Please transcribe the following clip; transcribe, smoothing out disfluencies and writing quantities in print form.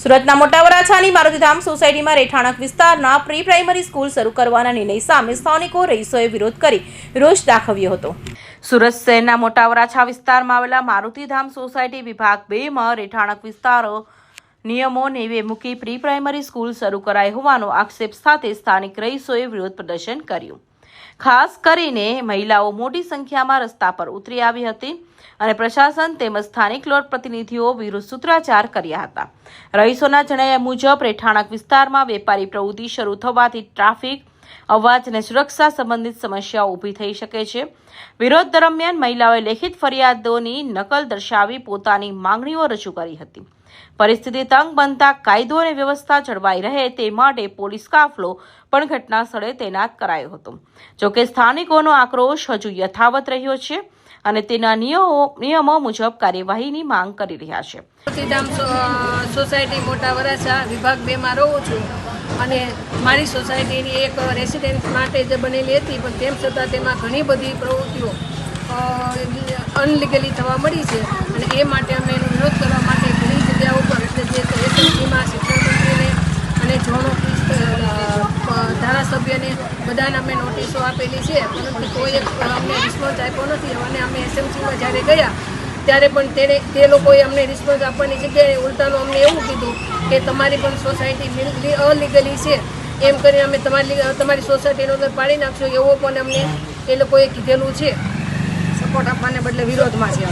સુરતના મોટા વરાછાની મારુતિધામ સોસાયટીમાં રેઠાણક વિસ્તારના પ્રી પ્રાઇમરી સ્કૂલ શરૂ કરવાના નિર્ણય સામે સ્થાનિકો રહીશોએ વિરોધ કરી રોષ દાખવ્યો હતો। સુરત શહેરના મોટા વરાછા વિસ્તારમાં આવેલા મારુતિધામ સોસાયટી વિભાગ 2 માં રેઠાણક વિસ્તારો નિયમો નેવે મૂકી પ્રી પ્રાઇમરી સ્કૂલ શરૂ કરાઈ હોવાનો આક્ષેપ સાથે સ્થાનિક રહીશોએ વિરોધ પ્રદર્શન કર્યું। ખાસ કરીને મહિલાઓ મોટી સંખ્યામાં રસ્તા પર ઉતરી આવી હતી અને પ્રશાસન તેમજ સ્થાનિક લોકપ્રતિનિધિઓ વિરુદ્ધ સૂત્રાચાર કર્યા હતા। રહીશોના જણાવ્યા મુજબ રેઠાણક વિસ્તારમાં વેપારી પ્રવૃત્તિ શરૂ થવાથી ટ્રાફિક, અવાજ અને સુરક્ષા સંબંધિત સમસ્યાઓ ઊભી થઈ શકે છે। વિરોધ દરમિયાન મહિલાઓએ લેખિત ફરિયાદોની નકલ દર્શાવી પોતાની માંગણીઓ રજૂ કરી હતી। પરિસ્થિતિ તંગ બનતા કાયદો અને વ્યવસ્થા જળવાઈ રહે તે માટે પોલીસ કાફલો પણ ઘટના સ્થળે તૈનાત કરાયો હતો। જોકે સ્થાનિકોનો આક્રોશ હજુ યથાવત રહ્યો છે અને તેના નિયમો મુજબ કાર્યવાહીની માંગ કરી રહ્યા છે। મારુતિધામ સોસાયટી મોટા વરાછા વિભાગ 2 માં રહું છું અને મારી સોસાયટીની એક રેસિડેન્ટ માટે જે બનેલી હતી, પણ તેમ છતાં તેમાં ઘણી બધી પ્રવૃત્તિઓ અનલીગલી થવા મળી છે અને એ માટે અમે એનો વિરોધ કરવા માટે ઘણી જગ્યા ઉપર એટલે જે એસએમસીમાં શિક્ષણ મંત્રીને અને ઝોન ઓફિસ ધારાસભ્યને બધાને અમે નોટિસો આપેલી છે, પરંતુ કોઈ અમને રિસ્પોન્સ આપ્યો નથી અને અમે એસએમસીમાં જ્યારે ગયા ત્યારે પણ તે લોકોએ અમને રિસ્પોન્સ આપવાની જગ્યાએ ઉલટાનું અમને એવું કીધું કે તમારી પણ સોસાયટી અલીગલી છે, એમ કરીને અમે તમારી સોસાયટીનો અંદર પાડી નાખશો એવો પણ અમને એ લોકોએ કીધેલું છે। સપોર્ટ આપવાને બદલે વિરોધમાં છે।